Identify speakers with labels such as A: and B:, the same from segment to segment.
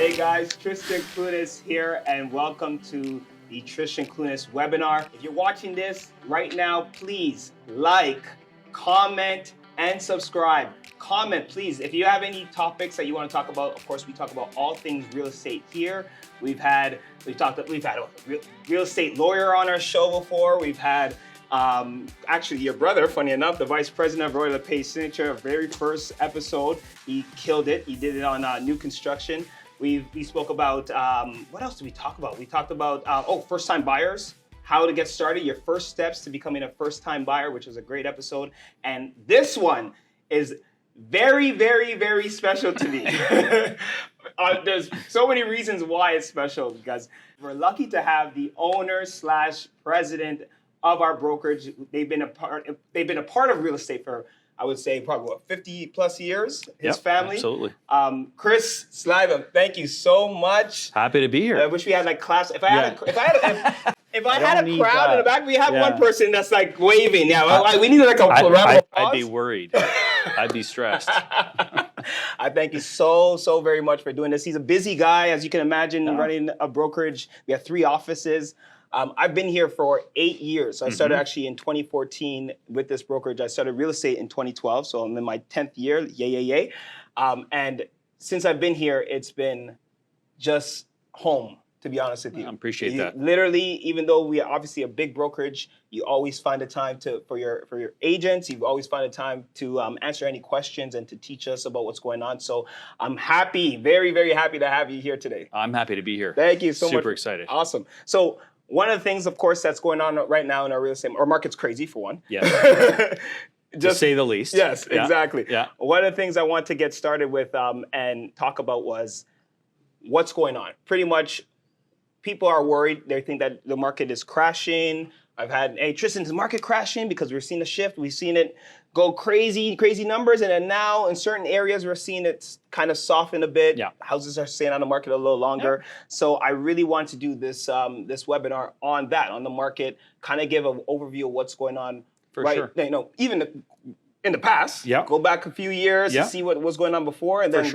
A: Hey guys, Tristan Clunis here, and welcome to the Tristan Clunis webinar. If you're watching this right now, please like, comment, and subscribe. Comment, please. If you have any topics that you want to talk about, of course, we talk about all things real estate here. We've had a real estate lawyer on our show before. We've had actually your brother, funny enough, the vice president of LePage signature, very first episode. He killed it. He did it on new construction. We spoke about, what else did we talk about? We talked about, first-time buyers, how to get started, your first steps to becoming a first-time buyer, which was a great episode. And this one is very, very, very special to me. There's so many reasons why it's special, because we're lucky to have the owner/president of our brokerage. They've been a part of real estate for, I would say, probably 50 plus years. His family. Absolutely. Chris Slightham, thank you so much.
B: Happy to be here.
A: I wish we had like class. If I had a crowd in the back, we have one person that's like waving. Yeah, we need like a round of applause.
B: I'd be worried. I'd be stressed.
A: I thank you so very much for doing this. He's a busy guy, as you can imagine, running a brokerage. We have 3 offices. I've been here for 8 years. So I started actually in 2014 with this brokerage. I started real estate in 2012, so I'm in my 10th year, yay. And since I've been here, it's been just home, to be honest with you.
B: I appreciate that.
A: Literally, even though we are obviously a big brokerage, you always find the time for your agents. You always find the time to answer any questions and to teach us about what's going on. So I'm happy, very, very happy to have you here today.
B: I'm happy to be here.
A: Thank you so much.
B: Super excited.
A: Awesome. So one of the things, of course, that's going on right now in our real estate, our market's crazy for one.
B: Yes. To say the least.
A: Yes,
B: yeah.
A: Exactly.
B: Yeah.
A: One of the things I want to get started with and talk about was what's going on. Pretty much, people are worried. They think that the market is crashing. Hey, Tristan, is the market crashing? Because we're seeing a shift. We've seen it go crazy numbers. And then now in certain areas, we're seeing it kind of soften a bit.
B: Yeah.
A: Houses are staying on the market a little longer. Yeah. So I really want to do this webinar on that, on the market, kind of give an overview of what's going on.
B: For sure.
A: Even in the past, go back a few years to see what was going on before. And then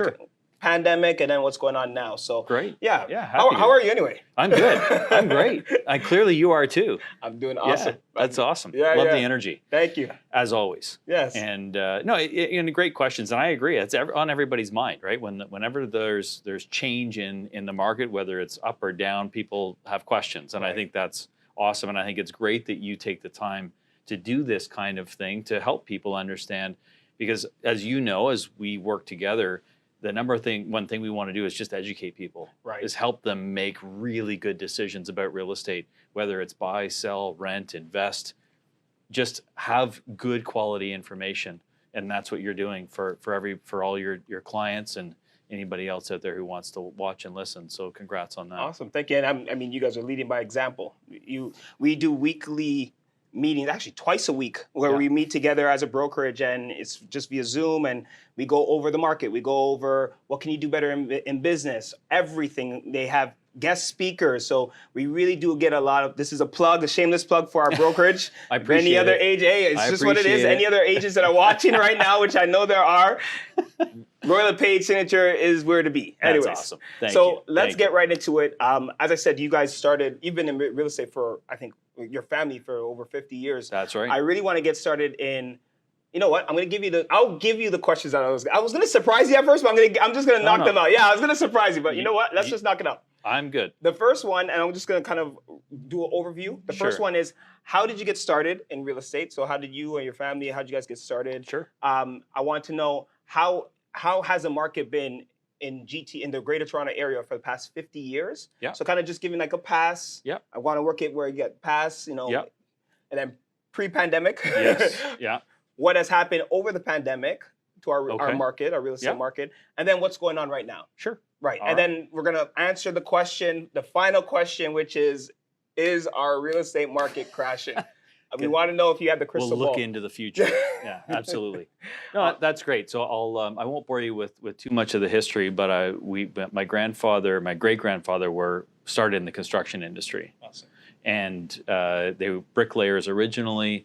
A: pandemic, and then what's going on now. So
B: great.
A: Yeah. How are you anyway?
B: I'm good. I'm great. Clearly you are too.
A: I'm doing awesome.
B: Yeah, that's awesome.
A: Yeah,
B: Love the energy.
A: Thank you.
B: As always.
A: Yes.
B: And great questions. And I agree. It's on everybody's mind, right? Whenever there's change in the market, whether it's up or down, people have questions. And I think that's awesome. And I think it's great that you take the time to do this kind of thing to help people understand, because as you know, as we work together, the one thing we want to do is just educate people, is help them make really good decisions about real estate, whether it's buy, sell, rent, invest, just have good quality information. And that's what you're doing for all your clients and anybody else out there who wants to watch and listen. So congrats on that.
A: Awesome. Thank you. And I mean, you guys are leading by example. We do weekly meetings, actually twice a week, where we meet together as a brokerage, and it's just via Zoom, and we go over the market. We go over what can you do better in business, everything. They have guest speakers, so we really do get a lot of, this is a shameless plug for our brokerage.
B: I appreciate
A: any other agent, it's just what it is. Any other agents that are watching right now, which I know there are, LePage signature is where to be. Anyways,
B: that's awesome. Thank you.
A: So let's get right into it. As I said, you guys started, you've been in real estate for, I think, your family for over 50 years.
B: That's right.
A: I really want to get started in, you know what? I'll give you the questions that I was going to surprise you at first, but I'm just going to knock them out. Yeah, I was going to surprise you, but you know what? Let's just knock it out.
B: I'm good.
A: The first one, and I'm just going to kind of do an overview. The first one is, how did you get started in real estate? So how did you and your family, how did you guys get started?
B: Sure.
A: I want to know how has the market been in the Greater Toronto area for the past 50 years?
B: Yeah.
A: So kind of just giving like a pass.
B: Yeah.
A: I want to work it where you get pass, and then pre-pandemic.
B: Yes. Yeah.
A: What has happened over the pandemic to our market, our real estate market, and then what's going on right now.
B: Sure.
A: Right. And then we're going to answer the final question, which is our real estate market crashing? We want to know if you have the crystal ball.
B: We'll look into the future. Yeah, absolutely. No, that's great. So I won't bore you with too much of the history, but my great-grandfather started in the construction industry.
A: Awesome.
B: And they were bricklayers originally,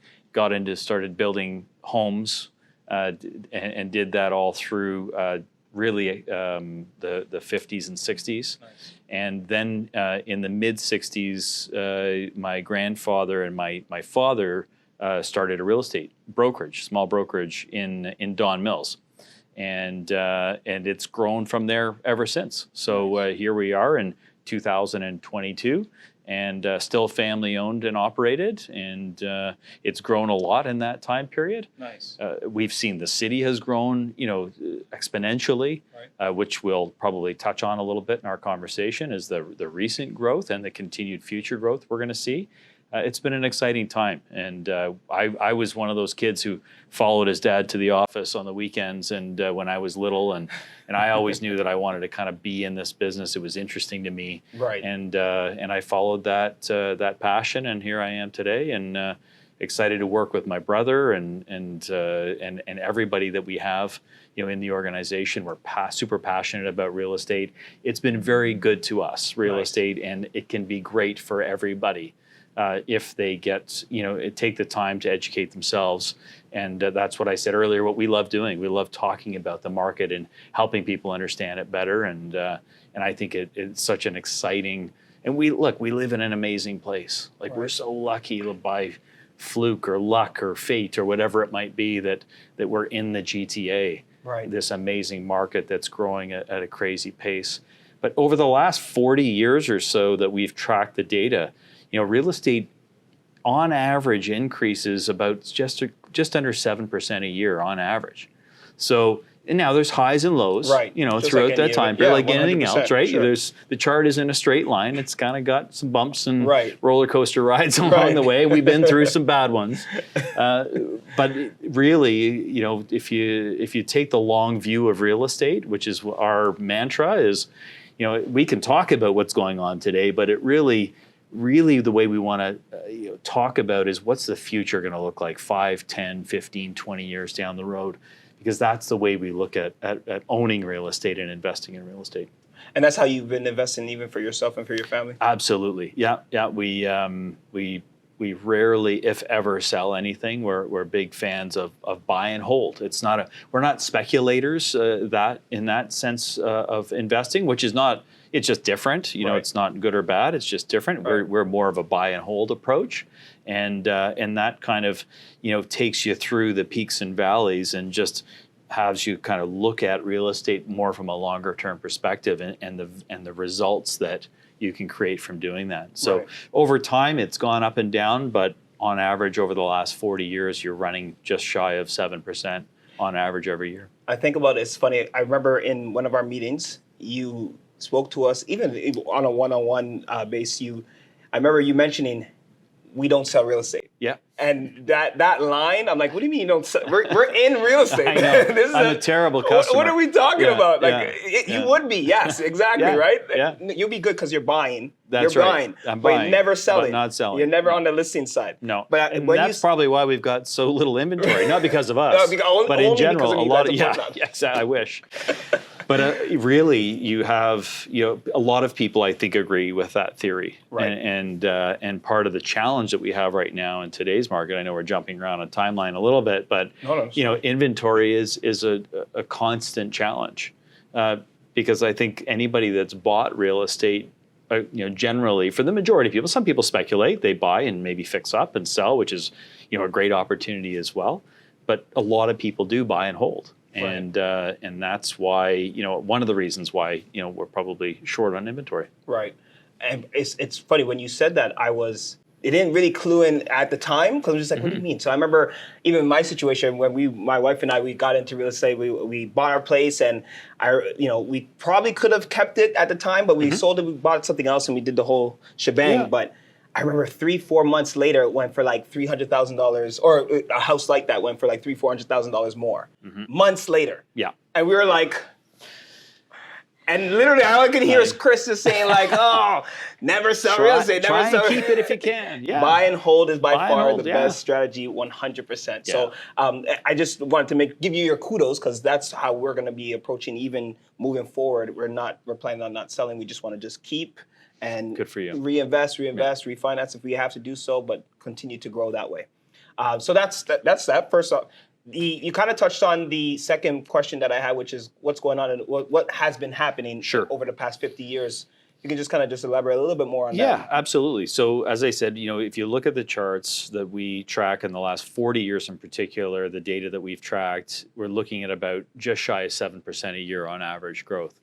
B: started building homes, and did that all through really the 50s and 60s.
A: Nice.
B: And then in the mid 60s, my grandfather and my father started a real estate brokerage, small brokerage in Don Mills. And it's grown from there ever since. So here we are in 2022, and still family owned and operated, and it's grown a lot in that time period.
A: Nice.
B: We've seen the city has grown, exponentially,
A: Right.
B: which we'll probably touch on a little bit in our conversation, is the recent growth and the continued future growth we're going to see. It's been an exciting time, and I was one of those kids who followed his dad to the office on the weekends, and when I was little, and I always knew that I wanted to kind of be in this business. It was interesting to me,
A: Right.
B: And I followed that passion, and here I am today, and excited to work with my brother and everybody that we have, in the organization. We're super passionate about real estate. It's been very good to us, real
A: Nice.
B: estate, and it can be great for everybody. If they get, take the time to educate themselves. And that's what I said earlier, what we love doing. We love talking about the market and helping people understand it better. And I think it's such an exciting, and we live in an amazing place. Like,
A: Right.
B: we're so lucky by fluke or luck or fate or whatever it might be that we're in the GTA,
A: Right.
B: this amazing market that's growing at a crazy pace. But over the last 40 years or so that we've tracked the data, real estate on average increases about just under 7% a year on average. So, and now there's highs and lows,
A: Right. Just
B: throughout
A: like
B: that
A: any
B: time
A: other-
B: period,
A: yeah,
B: like anything
A: 100%,
B: else, right?
A: sure.
B: The chart isn't a straight line. It's kind of got some bumps and
A: Right.
B: roller coaster rides along
A: Right.
B: the way. We've been through some bad ones. But really, if you take the long view of real estate, which is our mantra, is, we can talk about what's going on today, but it really the way we want to talk about is what's the future going to look like 5, 10, 15, 20 years down the road, because that's the way we look at owning real estate and investing in real estate.
A: And that's how you've been investing even for yourself and for your family?
B: Absolutely. Yeah. We rarely, if ever, sell anything. We're big fans of buy and hold. We're not speculators that in that sense of investing, which is not. It's just different.
A: Right.
B: It's not good or bad. It's just different.
A: Right.
B: We're more of a buy and hold approach, and that kind of takes you through the peaks and valleys and just has you kind of look at real estate more from a longer term perspective and the results that you can create from doing that. So
A: Right.
B: over time, it's gone up and down, but on average, over the last 40 years, you're running just shy of 7% on average every year.
A: I think about it, it's funny. I remember in one of our meetings, you spoke to us, even on a one-on-one base. I remember you mentioning, we don't sell real estate.
B: Yeah.
A: And that line, I'm like, what do you mean you don't sell? We're in real estate.
B: I know.
A: This is
B: I'm a terrible customer.
A: What are we talking
B: Yeah,
A: about? Like,
B: yeah.
A: you would be, yes, exactly,
B: Yeah,
A: right?
B: yeah.
A: You'll be good because you're buying.
B: That's
A: you're
B: right.
A: buying.
B: I'm
A: but
B: buying,
A: you're never selling.
B: but not selling.
A: You're never on the listing side.
B: No,
A: But
B: and
A: when
B: that's probably why we've got so little inventory. Not because of us,
A: No, because
B: but
A: only
B: in
A: because
B: general,
A: of
B: a
A: you
B: lot
A: guys
B: of
A: are putting up.
B: exactly. I wish. But really, you have a lot of people, I think, agree with that theory,
A: Right.
B: And part of the challenge that we have right now in today's market. I know we're jumping around a timeline a little bit, but
A: No,
B: inventory is a constant challenge, because I think anybody that's bought real estate, generally for the majority of people, some people speculate, they buy and maybe fix up and sell, which is a great opportunity as well. But a lot of people do buy and hold.
A: Right.
B: And that's why, one of the reasons why, we're probably short on inventory.
A: Right. And it's funny, when you said that, it didn't really clue in at the time, because I'm just like, what do you mean? So I remember even in my situation, when my wife and I, we got into real estate, we bought our place, and we probably could have kept it at the time, but we sold it, we bought something else, and we did the whole shebang.
B: Yeah.
A: But I remember 3-4 months later, it went for like $300,000, or a house like that went for like $300,000-$400,000 more. Months later.
B: Yeah.
A: And we were like, and literally all I could hear is Chris just saying like, oh, never sell real estate, never
B: Try
A: sell.
B: and keep it if you can. Yeah.
A: Buy and hold is by
B: Buy and
A: far
B: hold,
A: the
B: yeah.
A: best strategy, 100%. So I just wanted to give you your kudos, because that's how we're going to be approaching even moving forward. We're planning on not selling. We just want to just keep and
B: Good for you.
A: reinvest, refinance if we have to do so, but continue to grow that way. So that's that. First off, You kind of touched on the second question that I had, which is what's going on and what has been happening over the past 50 years. You can just kind of just elaborate a little bit more on that.
B: Yeah, absolutely. So as I said, if you look at the charts that we track in the last 40 years in particular, the data that we've tracked, we're looking at about just shy of 7% a year on average growth.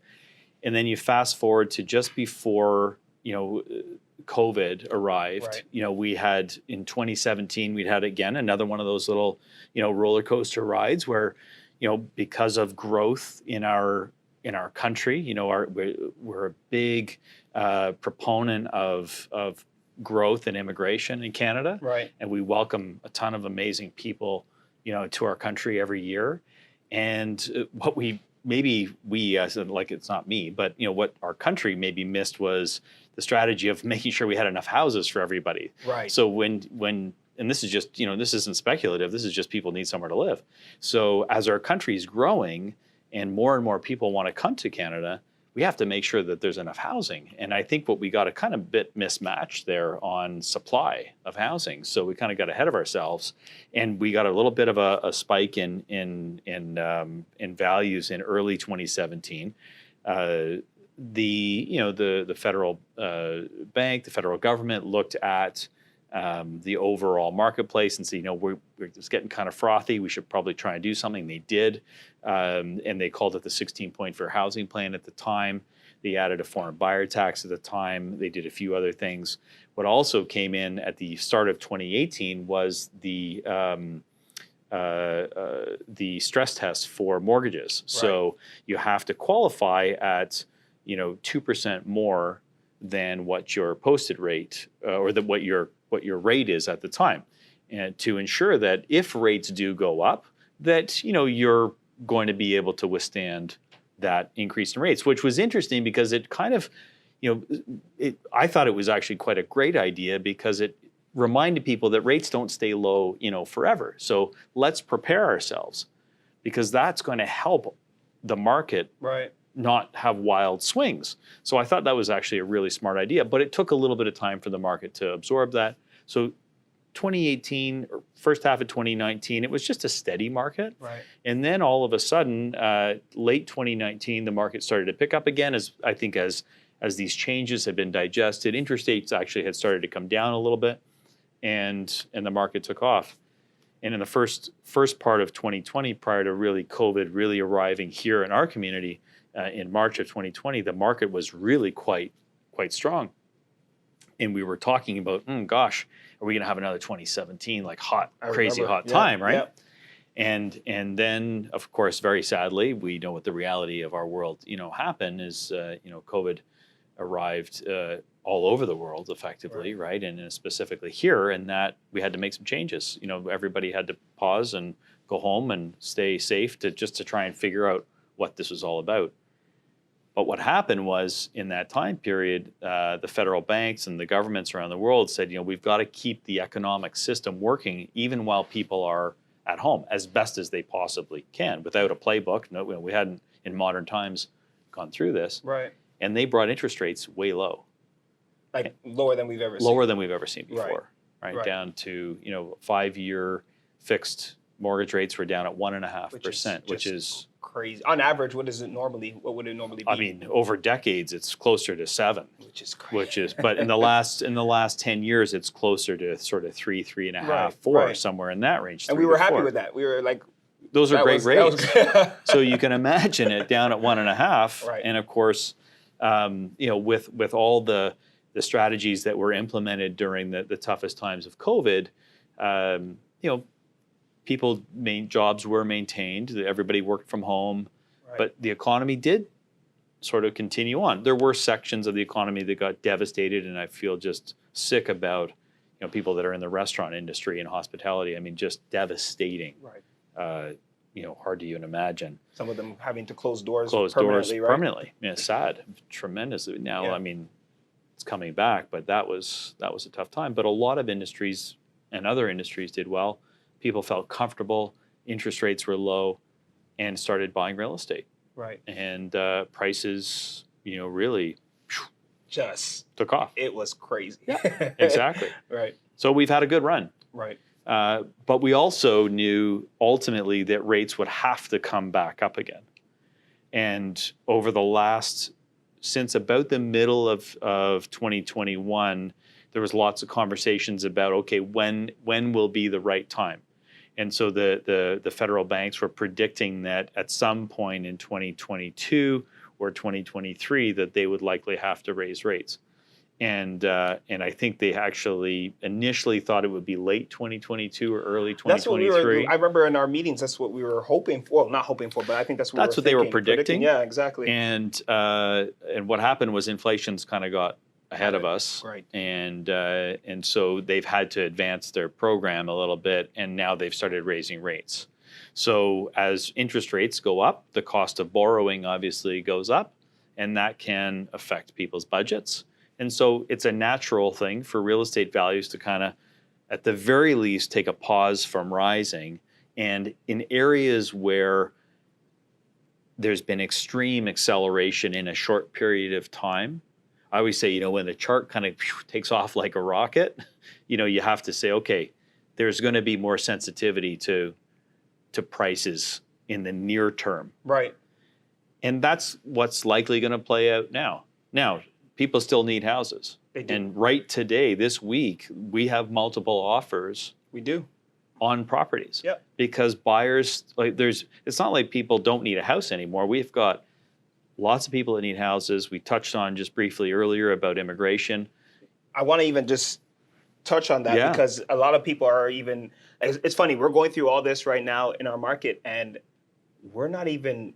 B: And then you fast forward to just before, COVID arrived. We had in 2017, we'd had again another one of those little, roller coaster rides where, because of growth in our country, we're a big proponent of growth and immigration in Canada, and we welcome a ton of amazing people, to our country every year. And what it's not me, but what our country maybe missed was the strategy of making sure we had enough houses for everybody. So when and this is just, this isn't speculative, this is just people need somewhere to live. So as our country is growing and more people want to come to Canada, we have to make sure that there's enough housing. And I think what we got a kind of bit mismatched there on supply of housing. So we kind of got ahead of ourselves, and we got a little bit of a spike in values in early 2017. The federal bank, the federal government looked at the overall marketplace and said, we're just getting kind of frothy. We should probably try and do something. They did, and they called it the 16-point fair housing plan at the time. They added a foreign buyer tax at the time. They did a few other things. What also came in at the start of 2018 was the stress test for mortgages. So you have to qualify at 2% more than what your posted rate or what your rate is at the time, and to ensure that if rates do go up, that you're going to be able to withstand that increase in rates, which was interesting because it kind of, I thought it was actually quite a great idea because it reminded people that rates don't stay low, forever. So let's prepare ourselves, because that's going to help the market not have wild swings. So I thought that was actually a really smart idea, but it took a little bit of time for the market to absorb that. So 2018, or first half of 2019, it was just a steady market. And then all of a sudden, late 2019, the market started to pick up again as these changes had been digested. Interest rates actually had started to come down a little bit, and the market took off. And in the first part of 2020, prior to COVID really arriving here in our community, in March of 2020, the market was really quite strong. And we were talking about, gosh, are we going to have another 2017, like crazy hot time, right? And then, of course, very sadly, we know what the reality of our world, happened is, COVID arrived all over the world effectively, right? And specifically here, and that we had to make some changes. Everybody had to pause and go home and stay safe to try and figure out what this was all about. But what happened was, in that time period, the federal banks and the governments around the world said, we've got to keep the economic system working even while people are at home as best as they possibly can, without a playbook. No, we hadn't in modern times gone through this. And they brought interest rates way low.
A: Like lower than we've ever seen.
B: Lower than we've ever seen before, right? Down to, 5-year fixed mortgage rates were down at 1.5%, which is
A: crazy. On average, what would it normally be?
B: I mean, over decades, it's closer to 7,
A: which is crazy.
B: But in the last 10 years, it's closer to sort of 3.5, 4, somewhere in that range.
A: And we were happy with that. We were like,
B: those are great rates. So you can imagine it down at 1.5, and of course, with all the strategies that were implemented during the toughest times of COVID, jobs were maintained. Everybody worked from home, but the economy did sort of continue on. There were sections of the economy that got devastated, and I feel just sick about people that are in the restaurant industry and hospitality. I mean, just devastating. Hard to even imagine.
A: Some of them having to close doors permanently.
B: Yeah, sad, tremendously. Now, I mean, it's coming back, but that was a tough time. But a lot of industries and other industries did well. People felt comfortable, interest rates were low, and started buying real estate. And prices, really
A: just
B: took off.
A: It was crazy.
B: Yeah, exactly. So we've had a good run. But we also knew ultimately that rates would have to come back up again. And over the since about the middle of 2021, there was lots of conversations about, okay, when will be the right time? And so the federal banks were predicting that at some point in 2022 or 2023 that they would likely have to raise rates. And I think they actually initially thought it would be late 2022 or early 2023.
A: That's what we were. I remember in our meetings, that's what we were hoping for. Well, not hoping for, but I think that's what
B: they were predicting.
A: Yeah, exactly.
B: And what happened was inflation's kind of got ahead of us,
A: right?
B: And so they've had to advance their program a little bit, and now they've started raising rates. So as interest rates go up, the cost of borrowing obviously goes up, and that can affect people's budgets. And so it's a natural thing for real estate values to kind of, at the very least, take a pause from rising. And in areas where there's been extreme acceleration in a short period of time, I always say, when the chart kind of takes off like a rocket, you have to say, okay, there's going to be more sensitivity to prices in the near term.
A: Right.
B: And that's what's likely going to play out now. Now, people still need houses.
A: They do.
B: And right today, this week, we have multiple offers.
A: We do.
B: On properties.
A: Yep.
B: Because buyers, it's not like people don't need a house anymore. We've got lots of people that need houses. We touched on just briefly earlier about immigration.
A: I want to even just touch on that because a lot of people are even, it's funny, we're going through all this right now in our market and we're not even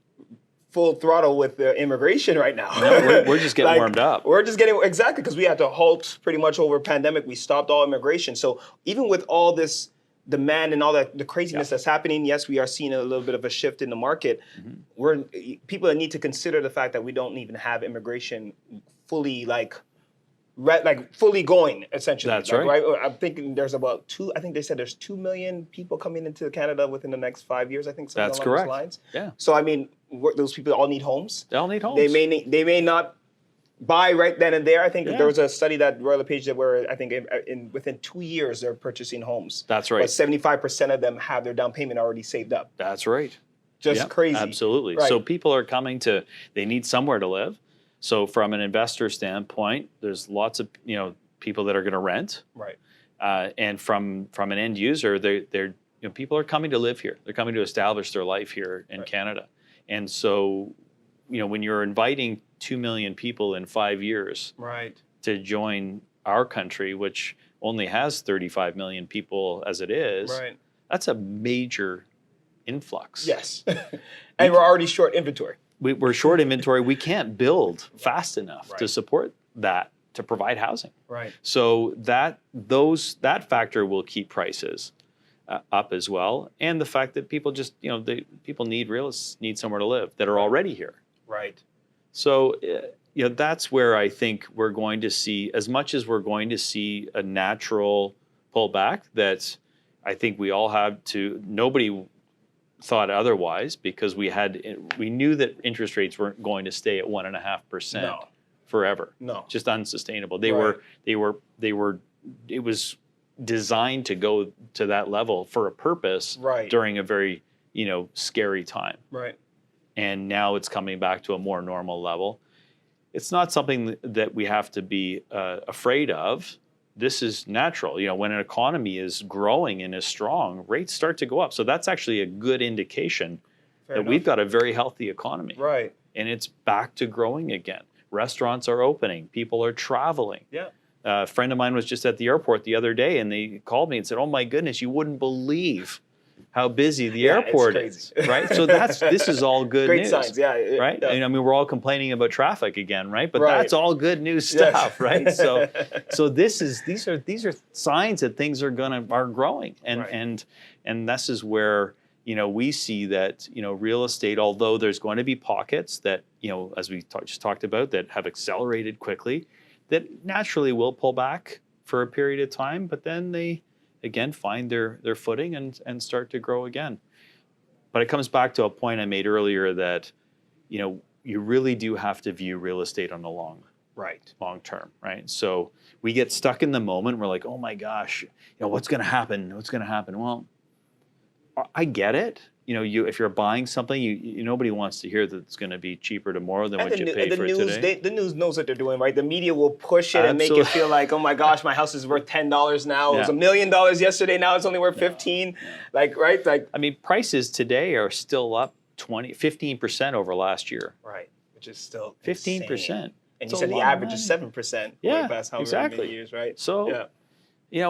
A: full throttle with the immigration right now.
B: No, we're just getting warmed up.
A: We're just getting, exactly, because we had to halt pretty much over pandemic. We stopped all immigration. So even with all this demand and all that, the craziness that's happening, yes, we are seeing a little bit of a shift in the market. Mm-hmm. People need to consider the fact that we don't even have immigration fully fully going, essentially.
B: That's right.
A: I'm thinking there's about I think they said there's 2 million people coming into Canada within the next 5 years, I think.
B: That's correct.
A: Those lines.
B: Yeah.
A: So, I mean, those people all need homes.
B: They all need homes.
A: They may not buy right then and there. I think there was a study that LePage did where I think within 2 years they're purchasing homes.
B: That's right.
A: But 75% of them have their down payment already saved up.
B: That's right.
A: Just crazy.
B: Absolutely. Right. So people are coming they need somewhere to live. So from an investor standpoint, there's lots of people that are going to rent.
A: Right.
B: And from an end user, they're people are coming to live here. They're coming to establish their life here in Canada. And so, when you're inviting 2 million people in 5 years to join our country, which only has 35 million people as it is, that's a major influx.
A: Yes. And we're already short inventory.
B: We're short inventory. We can't build fast enough to support that, to provide housing.
A: Right.
B: So that factor will keep prices up as well, and the fact that people just people need somewhere to live that are already here.
A: Right.
B: So that's where I think we're going to see, as much as we're going to see a natural pullback, that I think we all have to. Nobody thought otherwise, because we knew that interest rates weren't going to stay at 1.5% forever. No, just unsustainable. They were. It was designed to go to that level for a purpose during a very scary time. Right. And now it's coming back to a more normal level. It's not something that we have to be afraid of. This is natural. When an economy is growing and is strong, rates start to go up. So that's actually a good indication that we've got a very healthy economy. Right. And it's back to growing again. Restaurants are opening. People are traveling. Yeah. A friend of mine was just at the airport the other day, and they called me and said, "Oh my goodness, you wouldn't believe how busy the airport is." Right. So this is all good news. Great signs. Yeah. Right. Yeah. And I mean, we're all complaining about traffic again, right? But that's all good news stuff, right? So these are signs that things are growing, and this is where we see that real estate, although there's going to be pockets that as we just talked about, that have accelerated quickly, that naturally will pull back for a period of time, but then they again find their footing and start to grow again. But it comes back to a point I made earlier that you really do have to view real estate on a long
A: Right.
B: long term, right? So we get stuck in the moment. We're like, oh my gosh, what's going to happen? What's going to happen? Well, I get it. If you're buying something, nobody wants to hear that it's going to be cheaper tomorrow than what you paid for it today.
A: The news knows what they're doing, right? The media will push it and make
B: Absolutely.
A: it feel like, oh my gosh, my house is worth $10 now. It was
B: Yeah.
A: $1 million yesterday. Now it's only worth 15. Like, right? Like,
B: I mean, prices today are still up 15% over last year.
A: right. Which is still
B: 15%.
A: insane. And
B: It's
A: you
B: a
A: said the
B: lot of
A: average is
B: money.
A: 7%
B: Yeah,
A: for the past however
B: exactly.
A: many years, right?
B: So,
A: yeah.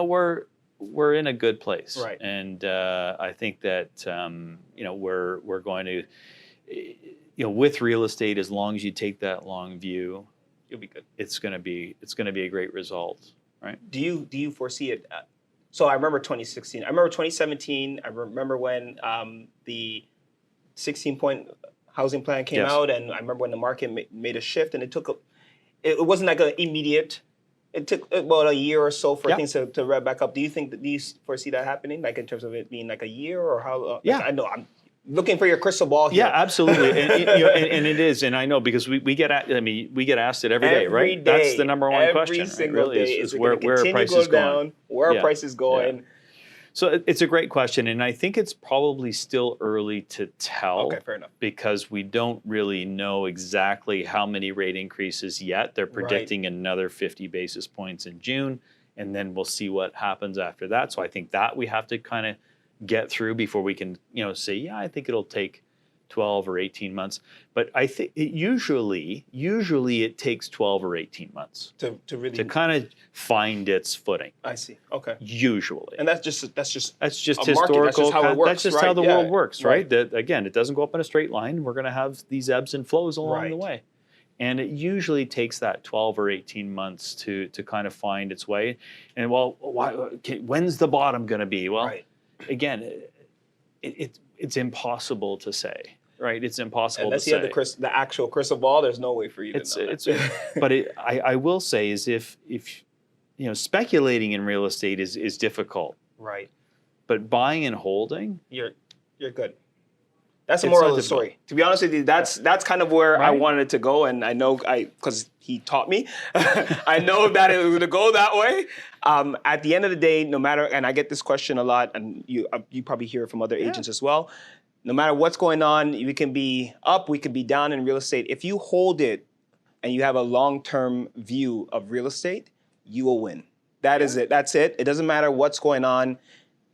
B: we're in a good place,
A: Right.
B: And I think that we're going to, with real estate, as long as you take that long view,
A: You'll be good.
B: it's going to be a great result, right?
A: Do you foresee it? So I remember 2016. I remember 2017. I remember when the 16-point housing plan came
B: Yes.
A: out, and I remember when the market made a shift, and it wasn't like an immediate. It took about a year or so for things to rev back up. Do you foresee that happening, like in terms of it being like a year or how?
B: Yeah.
A: Like, I know I'm looking for your crystal ball here.
B: Yeah, absolutely, and it is, and I know because we get asked it every day, right? That's the number one question, right?
A: Single
B: Really,
A: day.
B: is
A: it
B: where
A: continue
B: are prices
A: to go
B: going?
A: down? Where are prices going?
B: Yeah. So it's a great question, and I think it's probably still early to tell.
A: Okay, fair enough.
B: Because we don't really know exactly how many rate increases yet. They're predicting another 50 basis points in June, and then we'll see what happens after that. So I think that we have to kind of get through before we can, say, I think it'll take 12 or 18 months. But I think usually it takes 12 or 18 months
A: to really
B: to kind of find its footing.
A: I see. Okay.
B: Usually.
A: And that's just
B: historical.
A: That's just how it works.
B: That's just
A: right?
B: how the world works, right?
A: Right.
B: That again, it doesn't go up in a straight line. We're going to have these ebbs and flows along the way, and it usually takes that 12 or 18 months to kind of find its way. And when's the bottom going to be? Well, again, it's impossible to say. Right, it's impossible
A: Unless
B: to
A: you
B: say.
A: have the actual crystal ball, there's no way for you to know that.
B: But I will say is if speculating in real estate is difficult.
A: Right.
B: But buying and holding,
A: you're good. That's the moral of the story. To be honest with you, that's kind of where I wanted it to go, and I know because he taught me, I know that it was going to go that way. At the end of the day, no matter, and I get this question a lot, and you probably hear it from other agents as well. No matter what's going on, we can be up, we can be down in real estate. If you hold it and you have a long-term view of real estate, you will win. That is it. That's it. It doesn't matter what's going on.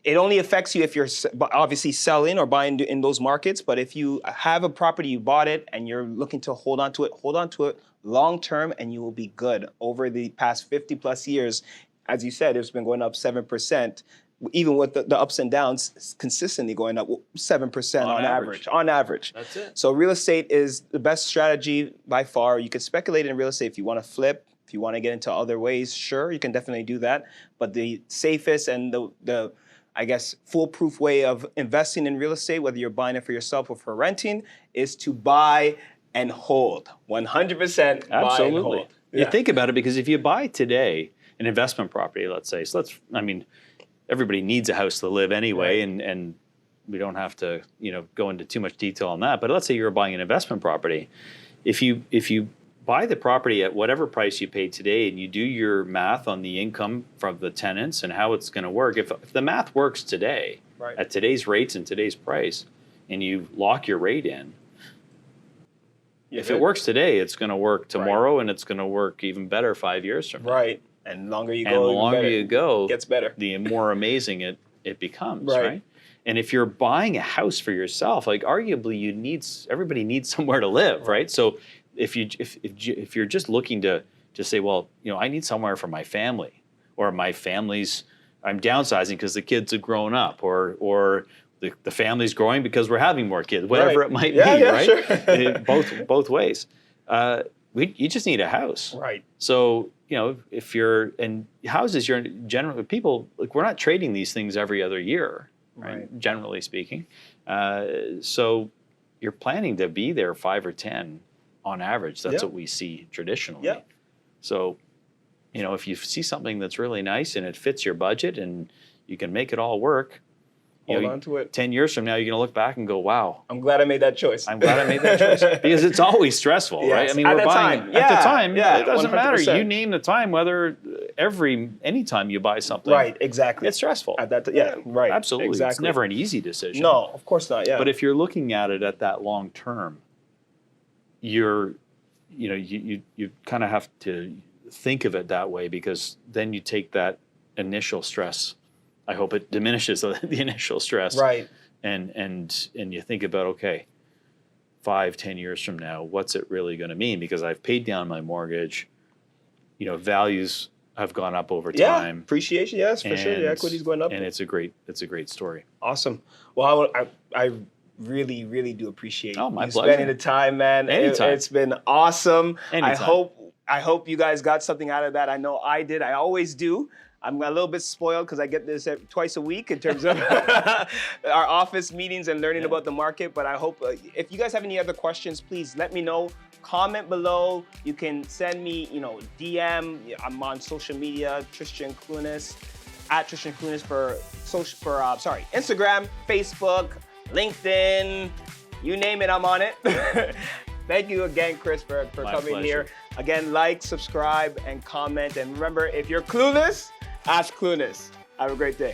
A: It only affects you if you're obviously selling or buying in those markets. But if you have a property, you bought it, and you're looking to hold on to it long-term, and you will be good. Over the past 50-plus years, as you said, it's been going up 7%. Even with the ups and downs, consistently going up 7% on average. On average.
B: That's it.
A: So real estate is the best strategy by far. You can speculate in real estate if you want to flip, if you want to get into other ways, sure, you can definitely do that. But the safest and the I guess, foolproof way of investing in real estate, whether you're buying it for yourself or for renting, is to buy and hold. 100% buy and hold.
B: You think about it, because if you buy today an investment property, let's say, everybody needs a house to live anyway, and we don't have to, go into too much detail on that. But let's say you're buying an investment property. If you buy the property at whatever price you paid today, and you do your math on the income from the tenants and how it's going to work, if the math works today at today's rates and today's price, and you lock your rate in, if it works today, it's going to work tomorrow, and it's going to work even better 5 years from now.
A: Right. And the longer you
B: go,
A: it gets better.
B: The more amazing it becomes, right? And if you're buying a house for yourself, like arguably everybody needs somewhere to live, right? So if you're just looking to just say, well, I need somewhere for my family, or I'm downsizing because the kids have grown up, or the family's growing because we're having more kids, whatever it might be, right? Sure. both ways. You just need a house,
A: right? So
B: if you're in houses, you're generally people we're not trading these things every other year, right? Generally speaking, so you're planning to be there 5 or 10 on average. That's what we see traditionally. Yeah. So, if you see something that's really nice and it fits your budget and you can make it all work,
A: Hold on to it.
B: 10 years from now, you're going to look back and go, wow.
A: I'm glad I made that choice.
B: I'm glad I made that choice. Because it's always stressful,
A: Yes.
B: right? I mean,
A: At
B: we're
A: the
B: buying
A: time.
B: at
A: Yeah.
B: the time.
A: Yeah.
B: It doesn't
A: 100%.
B: matter. You name the time, whether anytime you buy something.
A: Right, exactly.
B: It's stressful.
A: At that yeah, right.
B: Absolutely.
A: Exactly.
B: It's never an easy decision.
A: No, of course not. Yeah.
B: But if you're looking at it at that long term, you kind of have to think of it that way, because then you take that initial stress. I hope it diminishes the initial stress.
A: Right.
B: And you think about, okay, 5-10 years from now, what's it really going to mean? Because I've paid down my mortgage, values have gone up over time.
A: Appreciation, yes, for sure. The equity's going up.
B: And it's a great story.
A: Awesome. Well, I really, really do appreciate
B: my
A: you
B: pleasure.
A: spending the time, man.
B: Anytime.
A: It's been awesome.
B: Anytime.
A: I hope you guys got something out of that. I know I did. I always do. I'm a little bit spoiled because I get this twice a week in terms of our office meetings and learning about the market. But I hope if you guys have any other questions, please let me know. Comment below. You can send me, DM. I'm on social media, Tristan Clunas, at Tristan Clunas for Instagram, Facebook, LinkedIn, you name it, I'm on it. Thank you again, Chris, for coming here. Again, like, subscribe, and comment. And remember, if you're clueless, ask Clueless. Have a great day.